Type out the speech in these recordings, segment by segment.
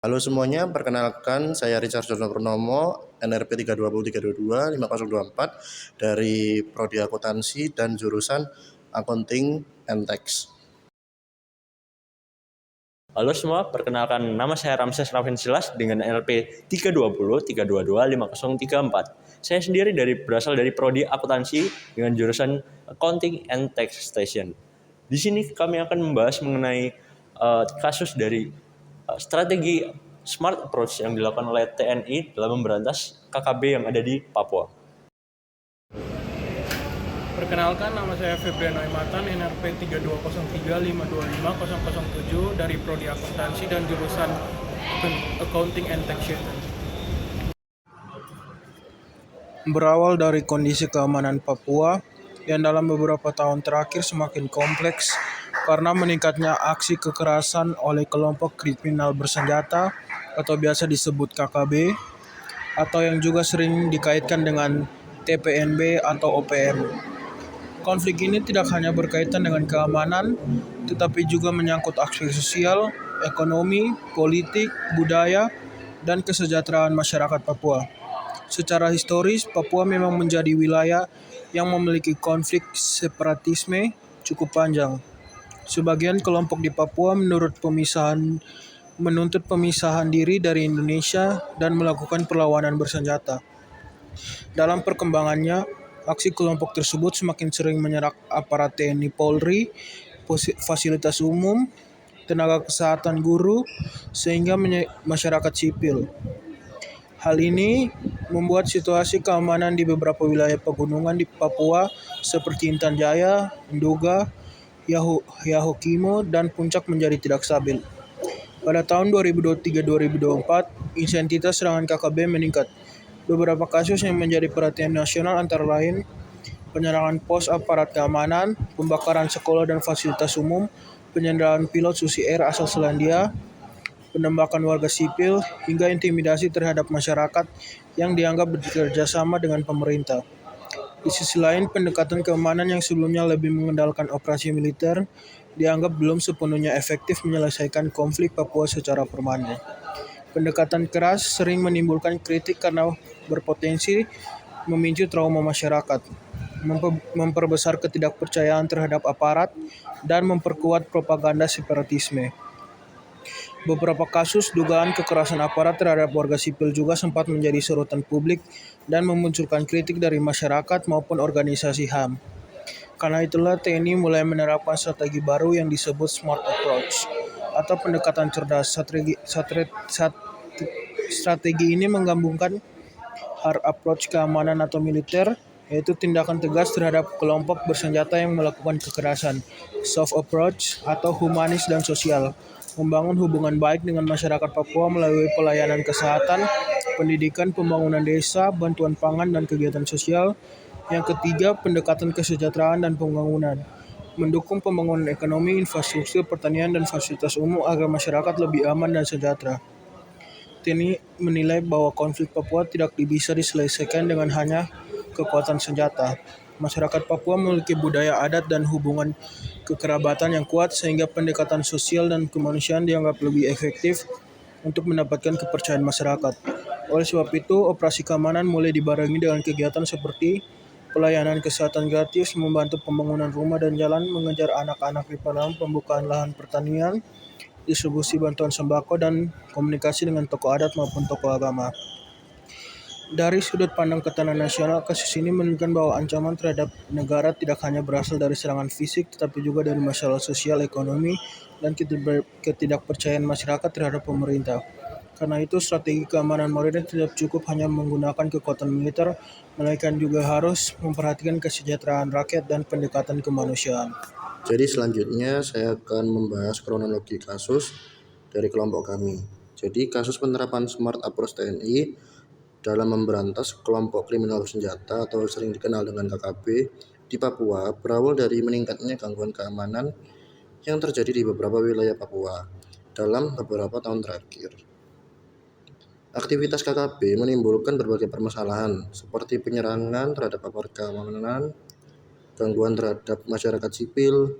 Halo semuanya, perkenalkan saya Richard Jono Purnomo, NRP 320-322-5024 dari Prodi Akuntansi dan jurusan Accounting and Tax. Halo semua, perkenalkan nama saya Ramses Raffin Silas dengan NLP 320-322-5034. Saya sendiri berasal dari Prodi Akuntansi dengan jurusan Accounting and Taxation. Di sini kami akan membahas mengenai kasus dari strategi smart approach yang dilakukan oleh TNI dalam memberantas KKB yang ada di Papua. Perkenalkan, nama saya Febrian Noimatan, NRP 32035250007 dari Prodi Akuntansi dan jurusan Accounting and Taxation. Berawal dari kondisi keamanan Papua yang dalam beberapa tahun terakhir semakin kompleks karena meningkatnya aksi kekerasan oleh kelompok kriminal bersenjata atau biasa disebut KKB atau yang juga sering dikaitkan dengan TPNB atau OPM. Konflik ini tidak hanya berkaitan dengan keamanan, tetapi juga menyangkut aspek sosial, ekonomi, politik, budaya, dan kesejahteraan masyarakat Papua. Secara historis, Papua memang menjadi wilayah yang memiliki konflik separatisme cukup panjang. Sebagian kelompok di Papua menuntut pemisahan diri dari Indonesia dan melakukan perlawanan bersenjata. Dalam perkembangannya, aksi kelompok tersebut semakin sering menyerang aparat TNI Polri, fasilitas umum, tenaga kesehatan guru, sehingga masyarakat sipil. Hal ini membuat situasi keamanan di beberapa wilayah pegunungan di Papua seperti Intan Jaya, Nduga, Yahukimo, dan Puncak menjadi tidak stabil. Pada tahun 2023-2024, intensitas serangan KKB meningkat. Beberapa kasus yang menjadi perhatian nasional antara lain penyerangan pos aparat keamanan, pembakaran sekolah dan fasilitas umum, penyanderaan pilot Susi Air asal Selandia, penembakan warga sipil, hingga intimidasi terhadap masyarakat yang dianggap bekerja sama dengan pemerintah. Di sisi lain, pendekatan keamanan yang sebelumnya lebih mengandalkan operasi militer dianggap belum sepenuhnya efektif menyelesaikan konflik Papua secara permanen. Pendekatan keras sering menimbulkan kritik karena berpotensi memicu trauma masyarakat, memperbesar ketidakpercayaan terhadap aparat, dan memperkuat propaganda separatisme. Beberapa kasus dugaan kekerasan aparat terhadap warga sipil juga sempat menjadi sorotan publik dan memunculkan kritik dari masyarakat maupun organisasi HAM. Karena itulah TNI mulai menerapkan strategi baru yang disebut Smart Approach atau pendekatan cerdas. Strategi ini menggabungkan hard approach keamanan atau militer, yaitu tindakan tegas terhadap kelompok bersenjata yang melakukan kekerasan, soft approach atau humanis dan sosial, membangun hubungan baik dengan masyarakat Papua melalui pelayanan kesehatan, pendidikan, pembangunan desa, bantuan pangan, dan kegiatan sosial. Yang ketiga, pendekatan kesejahteraan dan pembangunan, mendukung pembangunan ekonomi, infrastruktur, pertanian, dan fasilitas umum agar masyarakat lebih aman dan sejahtera. TNI menilai bahwa konflik Papua tidak bisa diselesaikan dengan hanya kekuatan senjata. Masyarakat Papua memiliki budaya adat dan hubungan kekerabatan yang kuat sehingga pendekatan sosial dan kemanusiaan dianggap lebih efektif untuk mendapatkan kepercayaan masyarakat. Oleh sebab itu, operasi keamanan mulai dibarengi dengan kegiatan seperti pelayanan kesehatan gratis, membantu pembangunan rumah dan jalan, mengejar anak-anak di padang, pembukaan lahan pertanian, distribusi bantuan sembako, dan komunikasi dengan tokoh adat maupun tokoh agama. Dari sudut pandang ketahanan nasional, kasus ini menunjukkan bahwa ancaman terhadap negara tidak hanya berasal dari serangan fisik, tetapi juga dari masalah sosial, ekonomi, dan ketidakpercayaan masyarakat terhadap pemerintah. Karena itu, strategi keamanan modern tidak cukup hanya menggunakan kekuatan militer, melainkan juga harus memperhatikan kesejahteraan rakyat dan pendekatan kemanusiaan. Jadi selanjutnya saya akan membahas kronologi kasus dari kelompok kami. Jadi kasus penerapan Smart Approach TNI dalam memberantas kelompok kriminal bersenjata atau sering dikenal dengan KKB di Papua berawal dari meningkatnya gangguan keamanan yang terjadi di beberapa wilayah Papua dalam beberapa tahun terakhir. Aktivitas KKB menimbulkan berbagai permasalahan seperti penyerangan terhadap aparat keamanan, gangguan terhadap masyarakat sipil,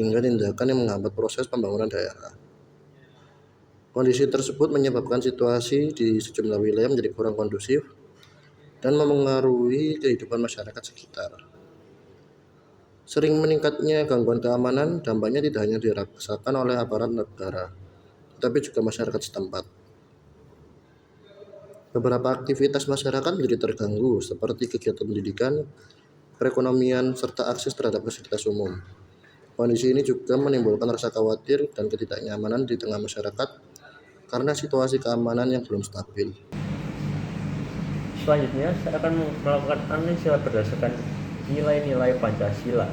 hingga tindakan yang menghambat proses pembangunan daerah. Kondisi tersebut menyebabkan situasi di sejumlah wilayah menjadi kurang kondusif dan memengaruhi kehidupan masyarakat sekitar. Sering meningkatnya gangguan keamanan, dampaknya tidak hanya dirasakan oleh aparat negara, tetapi juga masyarakat setempat. Beberapa aktivitas masyarakat menjadi terganggu, seperti kegiatan pendidikan, perekonomian, serta akses terhadap fasilitas umum. Kondisi ini juga menimbulkan rasa khawatir dan ketidaknyamanan di tengah masyarakat karena situasi keamanan yang belum stabil. Selanjutnya, saya akan melakukan analisa berdasarkan nilai-nilai Pancasila.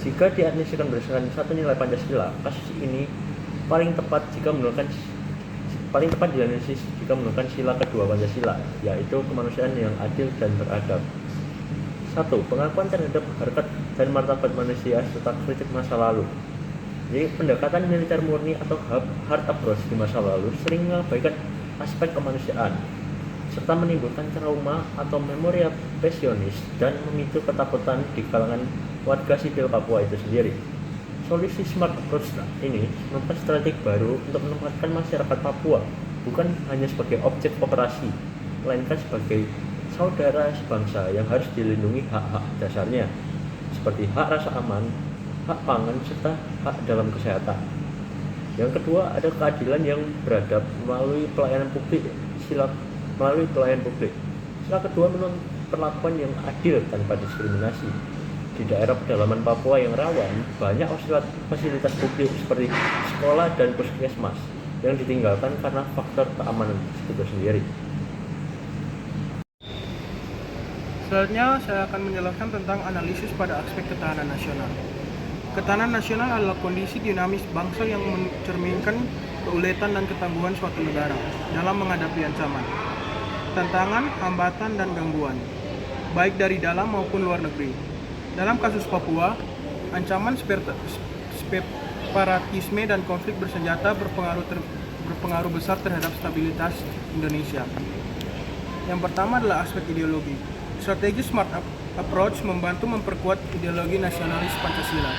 Jika dianalisikan berdasarkan satu nilai Pancasila, kasus ini paling tepat dianalisis jika menggunakan sila kedua Pancasila, yaitu kemanusiaan yang adil dan beradab. 1. Pengakuan terhadap harkat dan martabat manusia serta kritik masa lalu. Jadi pendekatan militer murni atau hard approach di masa lalu sering mengabaikan aspek kemanusiaan serta menimbulkan trauma atau memori pesionis dan memicu ketakutan di kalangan warga sipil Papua itu sendiri. Solusi smart approach ini merupakan strategi baru untuk menempatkan masyarakat Papua bukan hanya sebagai objek operasi, melainkan sebagai saudara sebangsa yang harus dilindungi hak-hak dasarnya, seperti hak rasa aman, hak pangan, serta hak dalam kesehatan. Yang kedua, ada keadilan yang beradab melalui pelayanan publik. Sila kedua menuntut perlakuan yang adil tanpa diskriminasi. Di daerah pedalaman Papua yang rawan, banyak fasilitas publik seperti sekolah dan puskesmas yang ditinggalkan karena faktor keamanan itu sendiri. Selanjutnya, saya akan menjelaskan tentang analisis pada aspek ketahanan nasional. Ketahanan nasional adalah kondisi dinamis bangsa yang mencerminkan keuletan dan ketangguhan suatu negara dalam menghadapi ancaman, tantangan, hambatan, dan gangguan, baik dari dalam maupun luar negeri. Dalam kasus Papua, ancaman separatisme dan konflik bersenjata berpengaruh besar terhadap stabilitas Indonesia. Yang pertama adalah aspek ideologi. Strategi smart approach membantu memperkuat ideologi nasionalis Pancasila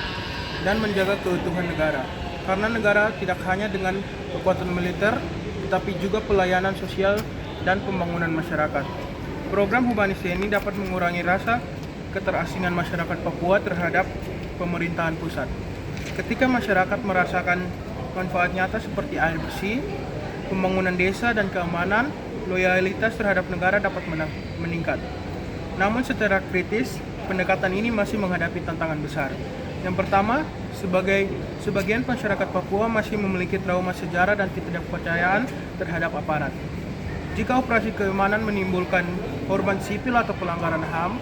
dan menjaga keutuhan negara. Karena negara tidak hanya dengan kekuatan militer, tetapi juga pelayanan sosial dan pembangunan masyarakat. Program humanis ini dapat mengurangi rasa keterasingan masyarakat Papua terhadap pemerintahan pusat. Ketika masyarakat merasakan manfaat nyata seperti air bersih, pembangunan desa, dan keamanan, loyalitas terhadap negara dapat meningkat. Namun secara kritis, pendekatan ini masih menghadapi tantangan besar. Yang pertama, sebagian masyarakat Papua masih memiliki trauma sejarah dan ketidakpercayaan terhadap aparat. Jika operasi keamanan menimbulkan korban sipil atau pelanggaran HAM,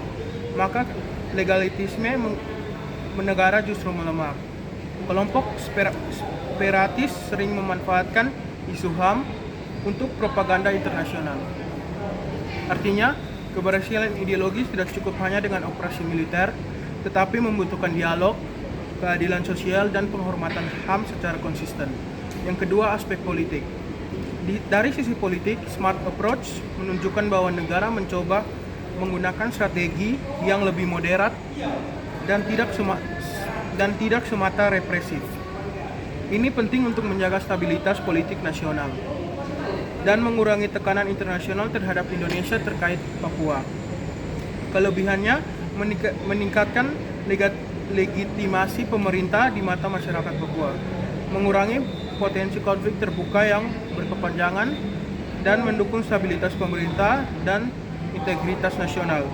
maka legalitisme negara justru melemah. Kelompok separatis sering memanfaatkan isu HAM untuk propaganda internasional. Artinya, keberhasilan ideologis tidak cukup hanya dengan operasi militer, tetapi membutuhkan dialog, keadilan sosial, dan penghormatan HAM secara konsisten. Yang kedua, aspek politik. Dari sisi politik, smart approach menunjukkan bahwa negara mencoba menggunakan strategi yang lebih moderat dan tidak semata represif. Ini penting untuk menjaga stabilitas politik nasional dan mengurangi tekanan internasional terhadap Indonesia terkait Papua. Kelebihannya meningkatkan legitimasi pemerintah di mata masyarakat Papua, mengurangi potensi konflik terbuka yang berkepanjangan, dan mendukung stabilitas pemerintah dan integritas nasional.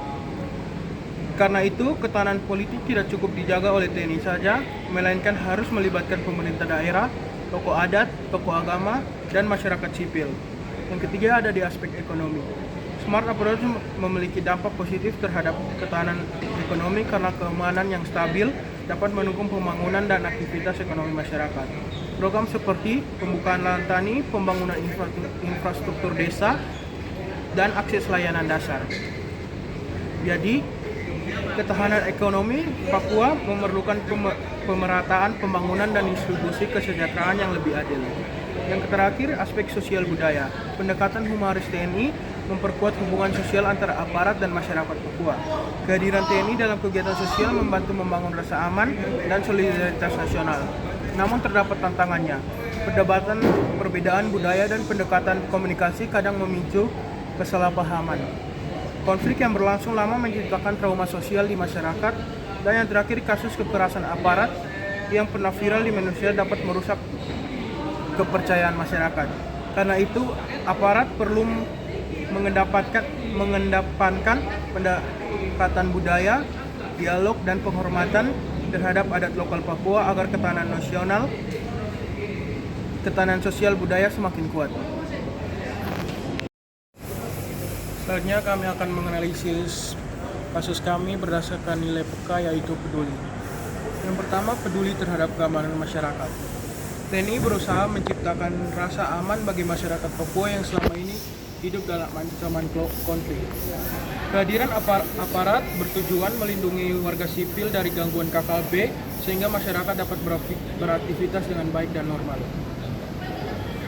Karena itu, ketahanan politik tidak cukup dijaga oleh TNI saja, melainkan harus melibatkan pemerintah daerah, tokoh adat, tokoh agama, dan masyarakat sipil. Yang ketiga ada di aspek ekonomi. Smart approach memiliki dampak positif terhadap ketahanan ekonomi karena keamanan yang stabil dapat mendukung pembangunan dan aktivitas ekonomi masyarakat. Program seperti pembukaan lahan tani, pembangunan infrastruktur desa, dan akses layanan dasar. Jadi, ketahanan ekonomi Papua memerlukan pemerataan pembangunan dan distribusi kesejahteraan yang lebih adil. Yang terakhir, aspek sosial budaya. Pendekatan humanis TNI memperkuat hubungan sosial antara aparat dan masyarakat Papua. Kehadiran TNI dalam kegiatan sosial membantu membangun rasa aman dan solidaritas nasional. Namun terdapat tantangannya. perdebatan, perbedaan budaya, dan pendekatan komunikasi kadang memicu kesalahpahaman. Konflik yang berlangsung lama menciptakan trauma sosial di masyarakat, dan yang terakhir kasus kekerasan aparat yang pernah viral di Indonesia dapat merusak kepercayaan masyarakat. Karena itu, aparat perlu mengedepankan pendekatan budaya, dialog, dan penghormatan terhadap adat lokal Papua agar ketahanan sosial budaya semakin kuat. Selanjutnya kami akan menganalisis kasus kami berdasarkan nilai peka, yaitu peduli. Yang pertama, peduli terhadap keamanan masyarakat. TNI berusaha menciptakan rasa aman bagi masyarakat Papua yang selama ini hidup dalam ancaman konflik. Kehadiran aparat bertujuan melindungi warga sipil dari gangguan KKB sehingga masyarakat dapat beraktivitas dengan baik dan normal.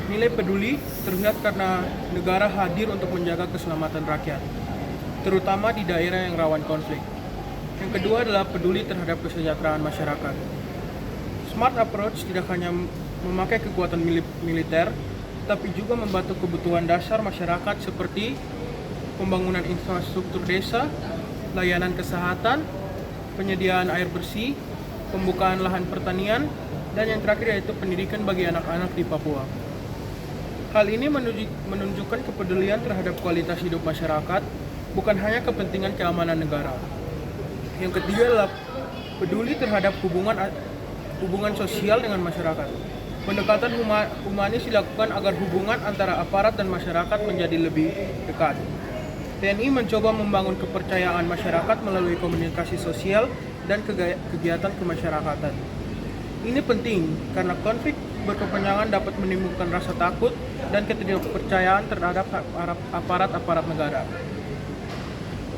Nilai peduli terlihat karena negara hadir untuk menjaga keselamatan rakyat, terutama di daerah yang rawan konflik. Yang kedua adalah peduli terhadap kesejahteraan masyarakat. Smart approach tidak hanya memakai kekuatan militer, tapi juga membantu kebutuhan dasar masyarakat seperti pembangunan infrastruktur desa, layanan kesehatan, penyediaan air bersih, pembukaan lahan pertanian, dan yang terakhir yaitu pendidikan bagi anak-anak di Papua. Hal ini menunjukkan kepedulian terhadap kualitas hidup masyarakat, bukan hanya kepentingan keamanan negara. Yang ketiga adalah peduli terhadap hubungan sosial dengan masyarakat. Pendekatan humanis dilakukan agar hubungan antara aparat dan masyarakat menjadi lebih dekat. TNI mencoba membangun kepercayaan masyarakat melalui komunikasi sosial dan kegiatan kemasyarakatan. Ini penting karena konflik berkepanjangan dapat menimbulkan rasa takut dan ketidakpercayaan terhadap aparat negara.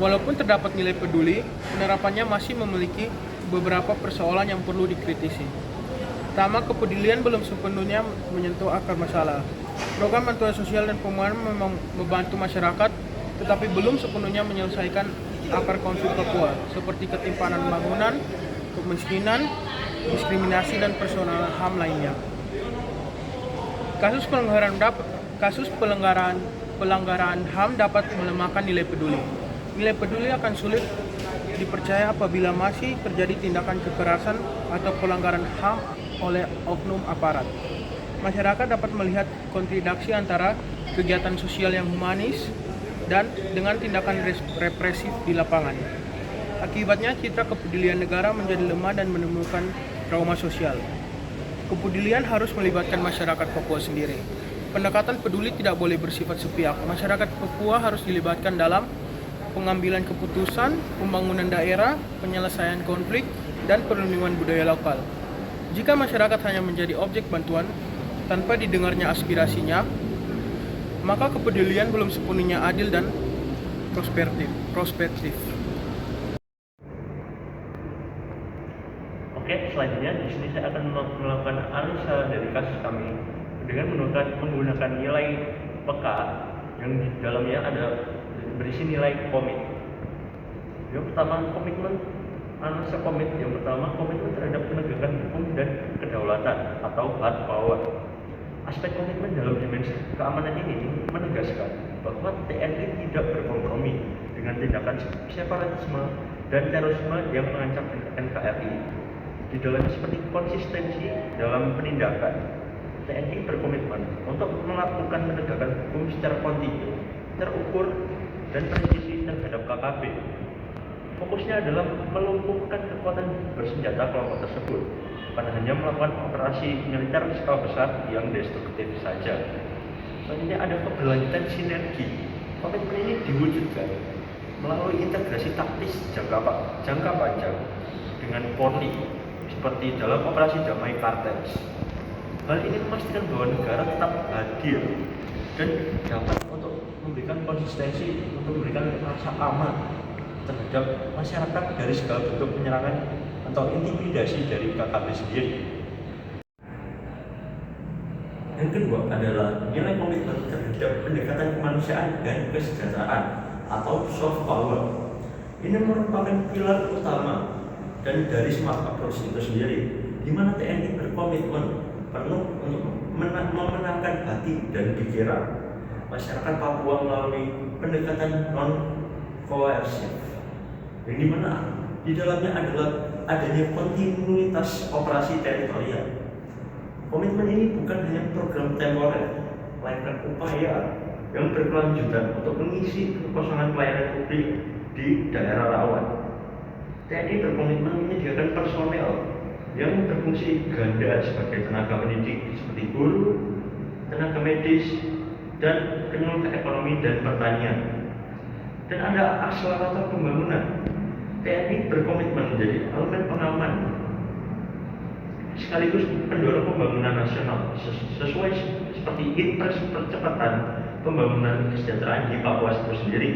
Walaupun terdapat nilai peduli, penerapannya masih memiliki beberapa persoalan yang perlu dikritisi. Pertama, kepedulian belum sepenuhnya menyentuh akar masalah. Program bantuan sosial dan pemulihan memang membantu masyarakat, tetapi belum sepenuhnya menyelesaikan akar konflik Papua, seperti ketimpangan bangunan, kemiskinan, diskriminasi, dan personal HAM lainnya. Kasus pelanggaran HAM dapat melemahkan nilai peduli. Nilai peduli akan sulit dipercaya apabila masih terjadi tindakan kekerasan atau pelanggaran HAM oleh oknum aparat. Masyarakat dapat melihat kontradiksi antara kegiatan sosial yang humanis dan dengan tindakan represif di lapangan. Akibatnya, citra kepedulian negara menjadi lemah dan menimbulkan trauma sosial. Kepedulian harus melibatkan masyarakat Papua sendiri. Pendekatan peduli tidak boleh bersifat sepihak. Masyarakat Papua harus dilibatkan dalam pengambilan keputusan, pembangunan daerah, penyelesaian konflik, dan perlindungan budaya lokal. Jika masyarakat hanya menjadi objek bantuan tanpa didengarnya aspirasinya, maka kepedulian belum sepenuhnya adil dan prospektif. Oke, selanjutnya di sini saya akan melakukan analisa dari kasus kami dengan menggunakan nilai peka yang di dalamnya ada berisi nilai komit. Yang pertama, komitmen terhadap penegakan hukum dan kedaulatan atau hard power. Aspek komitmen dalam dimensi keamanan ini menegaskan bahwa TNI tidak berkompromi dengan tindakan separatisme dan terorisme yang mengancam NKRI. Di dalamnya seperti konsistensi dalam penindakan, TNI berkomitmen untuk melakukan penegakan hukum secara kontinu, terukur, dan presisi terhadap KKB. Fokusnya adalah melumpuhkan kekuatan bersenjata kelompok tersebut, bukan hanya melakukan operasi militer skala besar yang destruktif saja. Selanjutnya ada keberlanjutan sinergi. Komitmen ini diwujudkan melalui integrasi taktis jangka panjang dengan Polri, seperti dalam operasi damai Kartens. Hal ini memastikan bahwa negara tetap hadir dan dapat untuk memberikan konsistensi untuk memberikan rasa aman terhadap masyarakat dari segala bentuk penyerangan atau intimidasi dari KKB sendiri. Yang kedua adalah nilai komitmen terhadap pendekatan kemanusiaan dan kesejahteraan atau soft power. Ini merupakan pilar utama dari smart approach itu sendiri, di mana TNI berkomitmen penuh untuk hati dan pikiran masyarakat Papua melalui pendekatan non-koersif, yang dimana di dalamnya adalah adanya kontinuitas operasi teritorial. Komitmen ini bukan hanya program temporer, melainkan upaya yang berkelanjutan untuk mengisi kekosongan pelayanan publik di daerah rawan. TNI berkomitmen menyediakan personel yang berfungsi ganda sebagai tenaga pendidik seperti guru, tenaga medis, dan penyuluh ekonomi dan pertanian. Dan ada akselerator pembangunan. TNI berkomitmen menjadi elemen pengaman sekaligus pendorong pembangunan nasional sesuai seperti impres percepatan pembangunan kesejahteraan di Papua itu sendiri.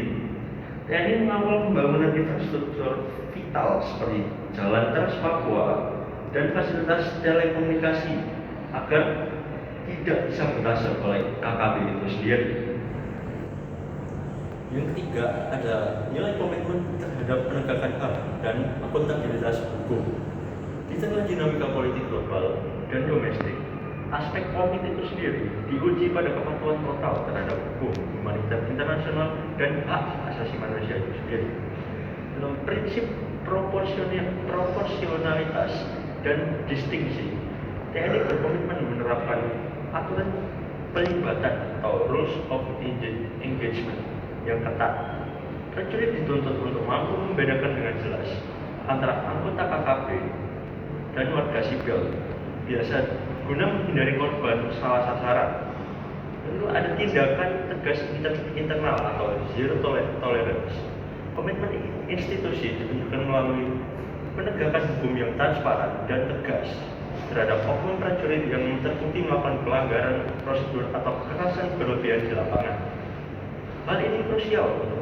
TNI mengawal pembangunan infrastruktur vital seperti jalan Trans Papua dan fasilitas telekomunikasi agar tidak disabotase oleh KKB itu sendiri. Yang ketiga ada nilai komitmen terhadap penegakan HAM dan akuntabilitas hukum. Di tengah dinamika politik global dan domestik, aspek komit itu sendiri diuji pada kepatuhan total terhadap hukum, humanitar internasional, dan hak asasi manusia itu sendiri. Dalam prinsip proporsionalitas dan distingsi, TNI berkomitmen menerapkan aturan pelibatan atau rules of engagement yang ketat. Prajurit dituntut untuk mampu membedakan dengan jelas antara anggota KKB dan warga sipil, biasa guna menghindari korban salah sasaran. Lalu ada tindakan tegas internal atau zero tolerance. Komitmen institusi ditunjukkan melalui penegakan hukum yang transparan dan tegas terhadap oknum prajurit yang terbukti melakukan pelanggaran prosedur atau kekerasan berlebihan di lapangan. Hal ini krusial untuk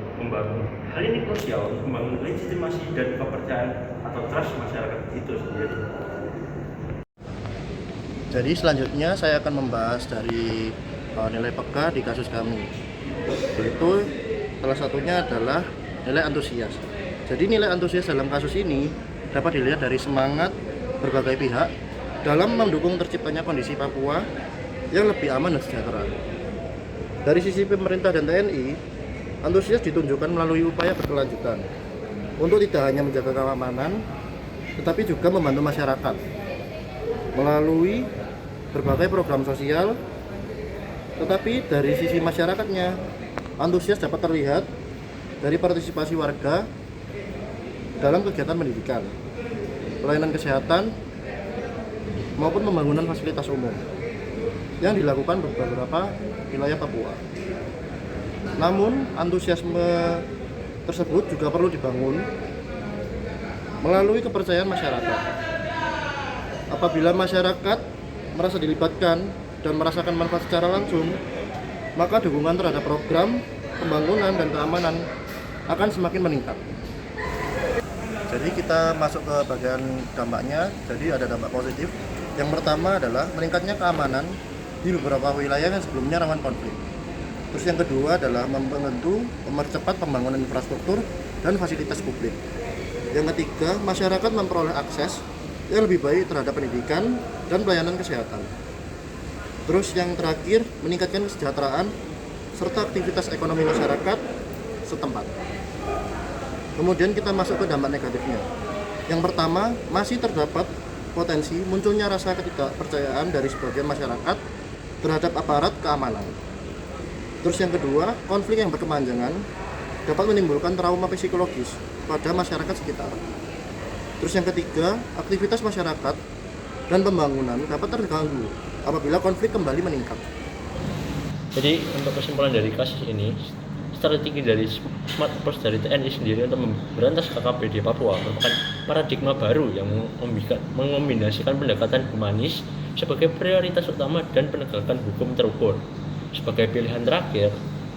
membangun legitimasi dan kepercayaan atau trust masyarakat itu sendiri. Jadi selanjutnya saya akan membahas dari nilai peka di kasus kami. Yaitu salah satunya adalah nilai antusias. Jadi nilai antusias dalam kasus ini dapat dilihat dari semangat berbagai pihak dalam mendukung terciptanya kondisi Papua yang lebih aman dan sejahtera. Dari sisi pemerintah dan TNI, antusias ditunjukkan melalui upaya berkelanjutan untuk tidak hanya menjaga keamanan, tetapi juga membantu masyarakat melalui berbagai program sosial. Tetapi dari sisi masyarakatnya, antusias dapat terlihat dari partisipasi warga dalam kegiatan pendidikan, pelayanan kesehatan, maupun pembangunan fasilitas umum yang dilakukan beberapa wilayah Papua. Namun, antusiasme tersebut juga perlu dibangun melalui kepercayaan masyarakat. Apabila masyarakat merasa dilibatkan dan merasakan manfaat secara langsung, maka dukungan terhadap program pembangunan dan keamanan akan semakin meningkat. Jadi kita masuk ke bagian dampaknya. Jadi ada dampak positif. Yang pertama adalah meningkatnya keamanan di beberapa wilayah yang sebelumnya rawan konflik. Terus yang kedua adalah mempercepat pembangunan infrastruktur dan fasilitas publik. Yang ketiga, masyarakat memperoleh akses yang lebih baik terhadap pendidikan dan pelayanan kesehatan. Terus yang terakhir, meningkatkan kesejahteraan serta aktivitas ekonomi masyarakat setempat. Kemudian kita masuk ke dampak negatifnya. Yang pertama, masih terdapat potensi munculnya rasa ketidakpercayaan dari sebagian masyarakat terhadap aparat keamanan. Terus yang kedua, konflik yang berkepanjangan dapat menimbulkan trauma psikologis pada masyarakat sekitar. Terus yang ketiga, aktivitas masyarakat dan pembangunan dapat terganggu apabila konflik kembali meningkat. Jadi untuk kesimpulan dari kasus ini, strategi dari Smart Approach dari TNI sendiri untuk memberantas KKB di Papua merupakan paradigma baru yang mengombinasikan pendekatan humanis sebagai prioritas utama dan penegakan hukum terukur sebagai pilihan terakhir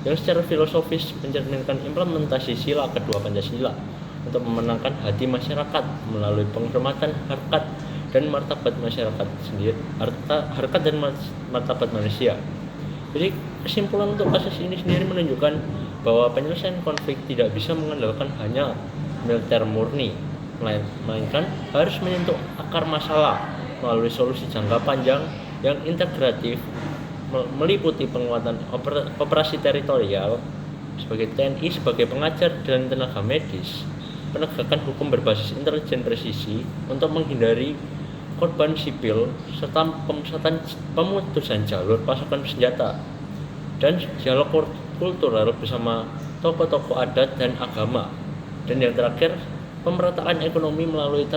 yang secara filosofis mencerminkan implementasi sila kedua Pancasila untuk memenangkan hati masyarakat melalui penghormatan harkat dan martabat masyarakat sendiri, harkat dan martabat manusia. Jadi kesimpulan untuk kasus ini sendiri menunjukkan bahwa penyelesaian konflik tidak bisa mengandalkan hanya militer murni, melainkan harus menyentuh akar masalah melalui solusi jangka panjang yang integratif meliputi penguatan operasi teritorial sebagai TNI sebagai pengajar dan tenaga medis, penegakan hukum berbasis intelijen presisi untuk menghindari korban sipil, serta pemutusan jalur pasokan senjata, dan dialog kultural bersama tokoh-tokoh adat dan agama. Dan yang terakhir, pemerataan ekonomi melalui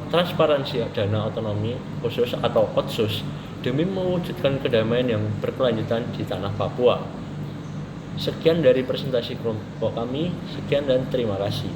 transparansi dana otonomi khusus atau OTSUS demi mewujudkan kedamaian yang berkelanjutan di tanah Papua. Sekian dari presentasi kelompok kami, sekian dan terima kasih.